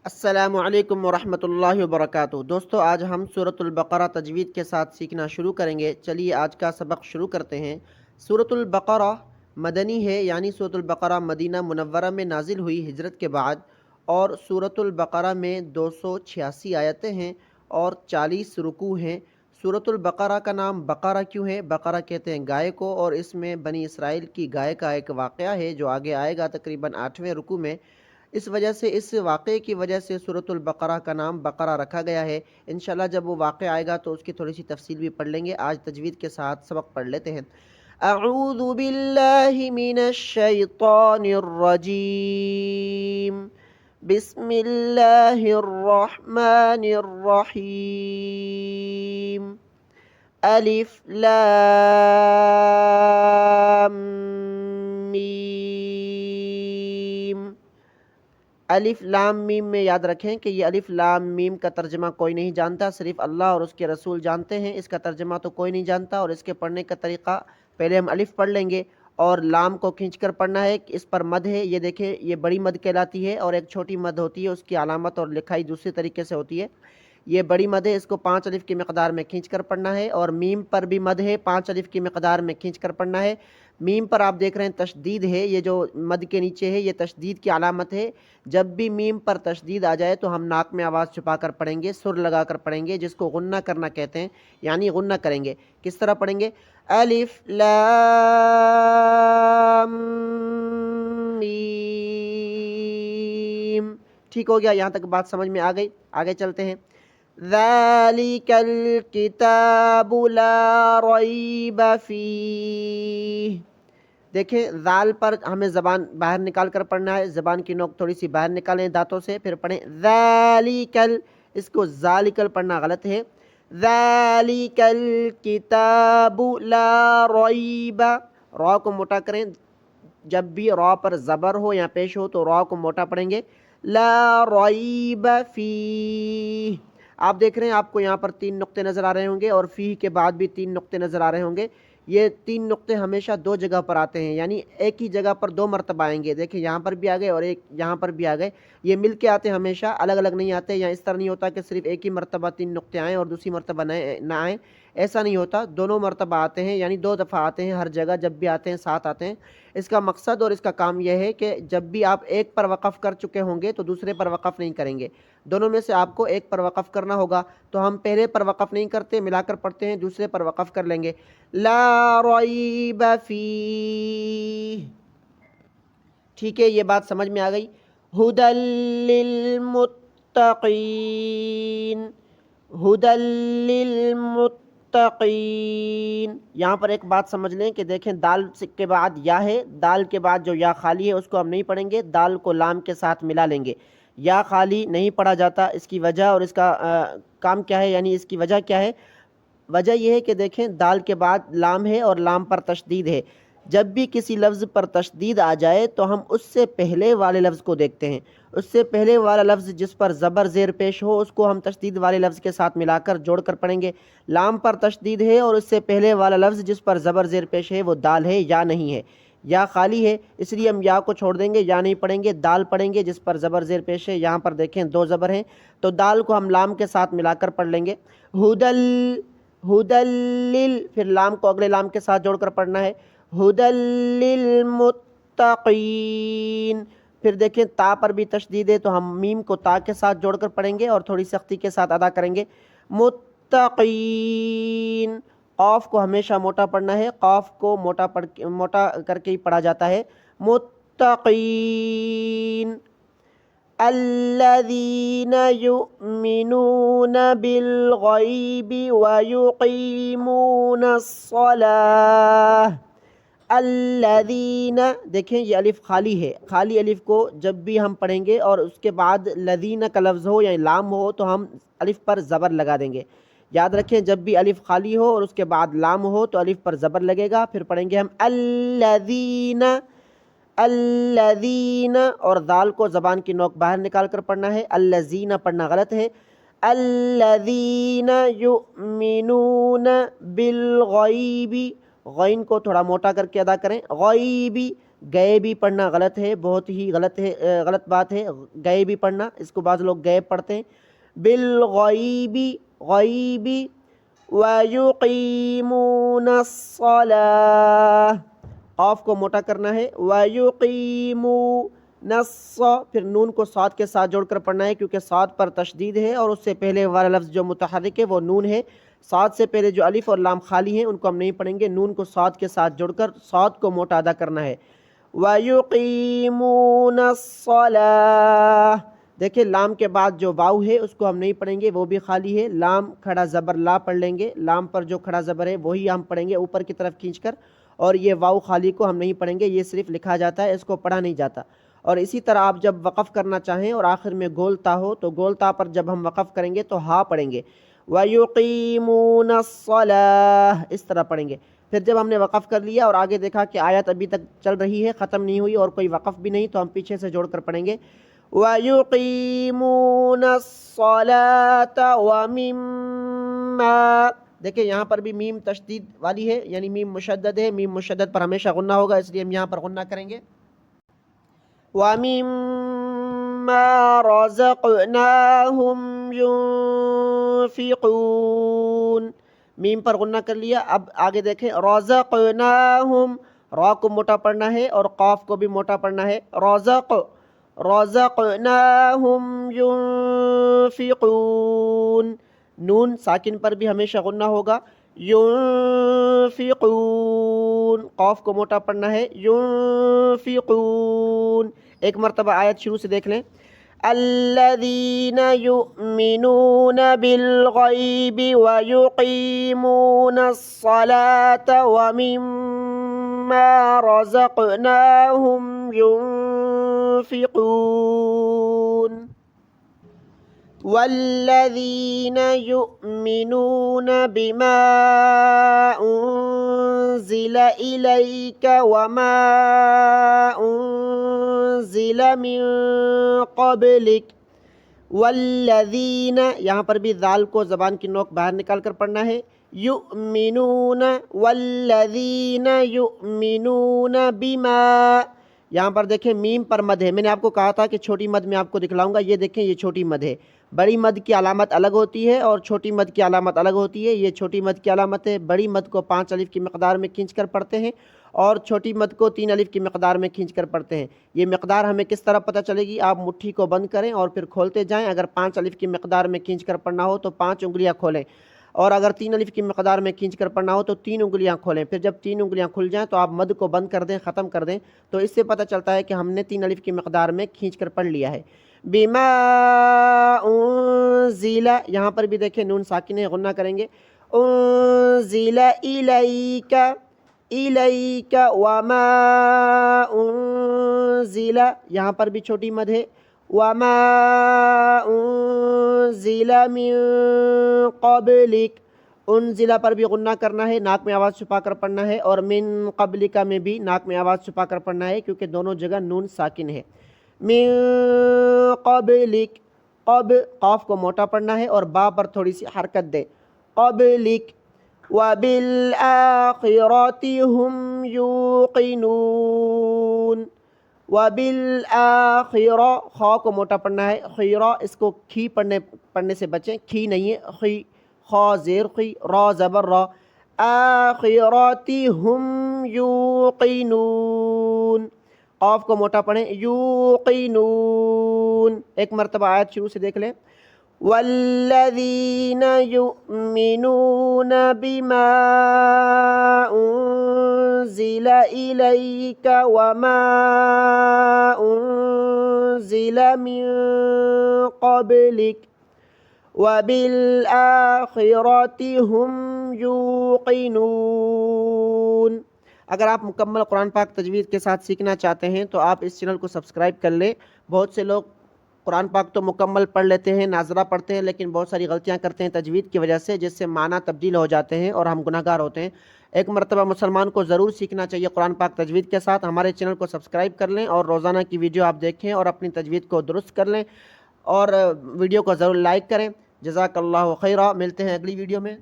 السلام علیکم ورحمۃ اللہ وبرکاتہ۔ دوستو، آج ہم سورۃ البقرہ تجوید کے ساتھ سیکھنا شروع کریں گے۔ چلیے آج کا سبق شروع کرتے ہیں۔ سورۃ البقرہ مدنی ہے، یعنی سورۃ البقرہ مدینہ منورہ میں نازل ہوئی ہجرت کے بعد، اور سورۃ البقرہ میں 286 آیتیں ہیں اور 40 رکوع ہیں۔ سورۃ البقرہ کا نام بقرہ کیوں ہے؟ بقرہ کہتے ہیں گائے کو، اور اس میں بنی اسرائیل کی گائے کا ایک واقعہ ہے جو آگے آئے گا تقریباً 8ویں رکوع میں۔ اس وجہ سے، اس واقعے کی وجہ سے سورۃ البقرہ کا نام بقرہ رکھا گیا ہے۔ انشاءاللہ جب وہ واقعہ آئے گا تو اس کی تھوڑی سی تفصیل بھی پڑھ لیں گے۔ آج تجوید کے ساتھ سبق پڑھ لیتے ہیں۔ اعوذ باللہ من الشیطان الرجیم، بسم اللہ الرحمن الرحیم، الف لام میم۔ الف لام میم میں یاد رکھیں کہ یہ الف لام میم کا ترجمہ کوئی نہیں جانتا، صرف اللہ اور اس کے رسول جانتے ہیں۔ اس کا ترجمہ تو کوئی نہیں جانتا، اور اس کے پڑھنے کا طریقہ، پہلے ہم الف پڑھ لیں گے اور لام کو کھینچ کر پڑھنا ہے۔ اس پر مد ہے، یہ دیکھیں، یہ بڑی مد کہلاتی ہے، اور ایک چھوٹی مد ہوتی ہے، اس کی علامت اور لکھائی دوسری طریقے سے ہوتی ہے۔ یہ بڑی مد ہے، اس کو 5 الف کی مقدار میں کھینچ کر پڑھنا ہے، اور میم پر بھی مد ہے، 5 الف کی مقدار میں کھینچ کر پڑھنا ہے۔ میم پر آپ دیکھ رہے ہیں تشدید ہے، یہ جو مد کے نیچے ہے یہ تشدید کی علامت ہے۔ جب بھی میم پر تشدید آ جائے تو ہم ناک میں آواز چھپا کر پڑھیں گے، سر لگا کر پڑھیں گے، جس کو غنہ کرنا کہتے ہیں، یعنی غنہ کریں گے۔ کس طرح پڑھیں گے؟ الف لام میم۔ ٹھیک ہو گیا؟ یہاں تک بات سمجھ میں آ گئی؟ آگے چلتے ہیں۔ ذَلِكَ الْكِتَابُ لَا رَيْبَ فِيهِ۔ دیکھیں، ذال پر ہمیں زبان باہر نکال کر پڑھنا ہے، زبان کی نوک تھوڑی سی باہر نکالیں دانتوں سے، پھر پڑھیں ذَلِكَ۔ اس کو ذَلِكَ پڑھنا غلط ہے۔ ذَلِكَ الْكِتَابُ لَا رَيْبَ، را کو موٹا کریں، جب بھی را پر زبر ہو یا پیش ہو تو را کو موٹا پڑھیں گے۔ لا ریب فیہ، آپ دیکھ رہے ہیں آپ کو یہاں پر 3 نقطے نظر آ رہے ہوں گے، اور فیہ کے بعد بھی 3 نقطے نظر آ رہے ہوں گے۔ یہ 3 نقطے ہمیشہ 2 جگہ پر آتے ہیں، یعنی ایک ہی جگہ پر 2 مرتبہ آئیں گے۔ دیکھیں یہاں پر بھی آ گئے اور ایک یہاں پر بھی آ گئے، یہ مل کے آتے ہیں، ہمیشہ الگ الگ نہیں آتے۔ یا اس طرح نہیں ہوتا کہ صرف ایک ہی مرتبہ 3 نقطے آئیں اور دوسری مرتبہ نہ آئیں، ایسا نہیں ہوتا، دونوں مرتبہ آتے ہیں، یعنی 2 دفعہ آتے ہیں ہر جگہ، جب بھی آتے ہیں ساتھ آتے ہیں۔ اس کا مقصد اور اس کا کام یہ ہے کہ جب بھی آپ ایک پر وقف کر چکے ہوں گے تو دوسرے پر وقف نہیں کریں گے، دونوں میں سے آپ کو ایک پر وقف کرنا ہوگا۔ تو ہم پہلے پر وقف نہیں کرتے، ملا کر پڑھتے ہیں، دوسرے پر وقف کر لیں گے۔ لا ریب فیہ، ٹھیک ہے؟ یہ بات سمجھ میں آ گئی؟ ھدی للمتقین، ھدی للمتقین۔ یہاں پر ایک بات سمجھ لیں کہ دیکھیں، دال کے بعد یا ہے، دال کے بعد جو یا خالی ہے اس کو ہم نہیں پڑھیں گے، دال کو لام کے ساتھ ملا لیں گے۔ یا خالی نہیں پڑھا جاتا، اس کی وجہ اور اس کا کام کیا ہے، یعنی اس کی وجہ کیا ہے؟ وجہ یہ ہے کہ دیکھیں، دال کے بعد لام ہے اور لام پر تشدید ہے۔ جب بھی کسی لفظ پر تشدید آ جائے تو ہم اس سے پہلے والے لفظ کو دیکھتے ہیں۔ اس سے پہلے والا لفظ جس پر زبر زیر پیش ہو اس کو ہم تشدید والے لفظ کے ساتھ ملا کر جوڑ کر پڑھیں گے۔ لام پر تشدید ہے اور اس سے پہلے والا لفظ جس پر زبر زیر پیش ہے وہ دال ہے، یا نہیں ہے۔ یا خالی ہے، اس لیے ہم یا کو چھوڑ دیں گے، یا نہیں پڑھیں گے، دال پڑھیں گے جس پر زبر زیر پیش ہے۔ یہاں پر دیکھیں 2 زبر ہیں، تو دال کو ہم لام کے ساتھ ملا کر پڑھ لیں گے۔ ھدی لل، پھر لام کو اگلے لام کے ساتھ جوڑ کر پڑھنا ہے۔ ھدی للمتقین، پھر دیکھیں تا پر بھی تشدید ہے تو ہم میم کو تا کے ساتھ جوڑ کر پڑھیں گے اور تھوڑی سختی کے ساتھ ادا کریں گے۔ متقین، قاف کو ہمیشہ موٹا پڑھنا ہے، قاف کو موٹا کر کے ہی پڑھا جاتا ہے۔ متقین، الذین یؤمنون بالغیب ویقیمون الصلاۃ۔ الذین، دیکھیں یہ الف خالی ہے، خالی الف کو جب بھی ہم پڑھیں گے اور اس کے بعد الذین کا لفظ ہو یا لام ہو تو ہم الف پر زبر لگا دیں گے۔ یاد رکھیں، جب بھی الف خالی ہو اور اس کے بعد لام ہو تو الف پر زبر لگے گا، پھر پڑھیں گے ہم الذین، الذین، اور دال کو زبان کی نوک باہر نکال کر پڑھنا ہے، الذین پڑھنا غلط ہے۔ الذین یؤمنون بالغیب، غین کو تھوڑا موٹا کر کے ادا کریں، غیبی، گئے بھی پڑھنا غلط ہے، بہت ہی غلط بات ہے گئے بھی پڑھنا، اس کو بعض لوگ گئے پڑھتے ہیں۔ بالغیبی، غیبی، وَيُقِيمُونَ الصَّلَاةَ، قاف کو موٹا کرنا ہے، وَيُقِيمُونَ پھر نون کو صاد کے ساتھ جوڑ کر پڑھنا ہے کیونکہ صاد پر تشدید ہے اور اس سے پہلے والا لفظ جو متحرک ہے وہ نون ہے۔ صاد سے پہلے جو الف اور لام خالی ہیں ان کو ہم نہیں پڑھیں گے، نون کو صاد کے ساتھ جوڑ کر صاد کو موٹا ادا کرنا ہے۔ وَيُقِيمُونَ الصَّلَاةَ، دیکھیں لام کے بعد جو واو ہے اس کو ہم نہیں پڑھیں گے، وہ بھی خالی ہے، لام کھڑا زبر لا پڑھ لیں گے، لام پر جو کھڑا زبر ہے وہی ہم پڑھیں گے اوپر کی طرف کھینچ کر، اور یہ واو خالی کو ہم نہیں پڑھیں گے، یہ صرف لکھا جاتا ہے، اس کو پڑھا نہیں جاتا۔ اور اسی طرح آپ جب وقف کرنا چاہیں اور آخر میں گول تا ہو تو گول تا پر جب ہم وقف کریں گے تو ہا پڑھیں گے، وَيُقِيمُونَ الصَّلَاةَ، اس طرح پڑھیں گے۔ پھر جب ہم نے وقف کر لیا اور آگے دیکھا کہ آیت ابھی تک چل رہی ہے، ختم نہیں ہوئی اور کوئی وقف بھی نہیں، تو ہم پیچھے سے جوڑ کر پڑھیں گے، وَيُقِيمُونَ الصَّلَاةَ وَمِمَّا، دیکھیں یہاں پر بھی میم تشدید والی ہے، یعنی میم مشدد ہے، میم مشدد پر ہمیشہ غنہ ہوگا، اس لیے ہم یہاں پر غنہ کریں گے۔ وَمِمَّا رَزَقْنَاهُمْ يُنْفِقُونَ، میم پر غنہ کر لیا۔ اب آگے دیکھیں، رَزَقْنَاهُمْ، را کو موٹا پڑھنا ہے اور قاف کو بھی موٹا پڑھنا ہے، رَزَقْنَاهُمْ يُنْفِقُونَ، نون ساکن پر بھی ہمیشہ غنہ ہوگا، ينفقون، قاف کو موٹا پڑھنا ہے، ينفقون۔ ایک مرتبہ آیت شروع سے دیکھ لیں، الذین یؤمنون بالغیب ویقیمون الصلاة ومما رزقناہم ينفقون، والذین یؤمنون بما انزل الیک وما انزل من قبلک، والذین، یہاں پر بھی ذال کو زبان کی نوک باہر نکال کر پڑھنا ہے، یؤمنون، والذین یؤمنون بما، یہاں پر دیکھیں میم پر مد ہے، میں نے آپ کو کہا تھا کہ چھوٹی مد میں آپ کو دکھلاؤں گا، یہ دیکھیں یہ چھوٹی مد ہے، بڑی مد کی علامت الگ ہوتی ہے اور چھوٹی مد کی علامت الگ ہوتی ہے، یہ چھوٹی مد کی علامت ہے، بڑی مد کو 5 الف کی مقدار میں کھینچ کر پڑھتے ہیں اور چھوٹی مد کو 3 الف کی مقدار میں کھینچ کر پڑھتے ہیں۔ یہ مقدار ہمیں کس طرح پتہ چلے گی؟ آپ مٹھی کو بند کریں اور پھر کھولتے جائیں، اگر 5 الف کی مقدار میں کھینچ کر پڑھنا ہو تو 5 انگلیاں کھولیں، اور اگر 3 الف کی مقدار میں کھینچ کر پڑھنا ہو تو 3 انگلیاں کھولیں، پھر جب 3 انگلیاں کھل جائیں تو آپ مد کو بند کر دیں، ختم کر دیں، تو اس سے پتہ چلتا ہے کہ ہم نے 3 الف کی مقدار میں کھینچ کر پڑھ لیا ہے۔ بما انزل، یہاں پر بھی دیکھیں نون ساکن ہے، غنہ کریں گے، انزل الیک، الیک وما انزل، یہاں پر بھی چھوٹی مد ہے، وما انزل من قبلک، انزلہ پر بھی غنہ کرنا ہے، ناک میں آواز چھپا کر پڑھنا ہے، اور من قبلک میں بھی ناک میں آواز چھپا کر پڑھنا ہے کیونکہ دونوں جگہ نون ساکن ہے۔ من قبلک، قب، قاف کو موٹا پڑھنا ہے اور با پر تھوڑی سی حرکت دے، قبلک، وبالآخرۃ ہم یوقنون، وبالآخرہ، خا کو موٹا پڑھنا ہے، خیرہ، اس کو کھی پڑھنے سے بچیں، کھی نہیں ہے، خی، خا زیر خی، را زبر را، آخرۃ ہم یوقنون، قاف کو موٹا پڑھیں، یوقنون۔ ایک مرتبہ آیت شروع سے دیکھ لیں، والذین یؤمنون بما انزل الیک وما انزل من قبلک وبالآخرۃ ہم یوقنون۔ اگر آپ مکمل قرآن پاک تجوید کے ساتھ سیکھنا چاہتے ہیں تو آپ اس چینل کو سبسکرائب کر لیں۔ بہت سے لوگ قرآن پاک تو مکمل پڑھ لیتے ہیں، ناظرہ پڑھتے ہیں، لیکن بہت ساری غلطیاں کرتے ہیں تجوید کی وجہ سے، جس سے معنی تبدیل ہو جاتے ہیں اور ہم گناہ گار ہوتے ہیں۔ ایک مرتبہ مسلمان کو ضرور سیکھنا چاہیے قرآن پاک تجوید کے ساتھ۔ ہمارے چینل کو سبسکرائب کر لیں اور روزانہ کی ویڈیو آپ دیکھیں اور اپنی تجوید کو درست کر لیں، اور ویڈیو کو ضرور لائک کریں۔ جزاک اللہ خیرہ، ملتے ہیں اگلی ویڈیو میں۔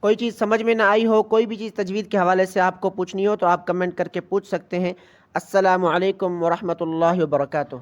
کوئی چیز سمجھ میں نہ آئی ہو، کوئی بھی چیز تجوید کے حوالے سے آپ کو پوچھنی ہو تو آپ کمنٹ کر کے پوچھ سکتے ہیں۔ السلام علیکم ورحمۃ اللہ وبرکاتہ.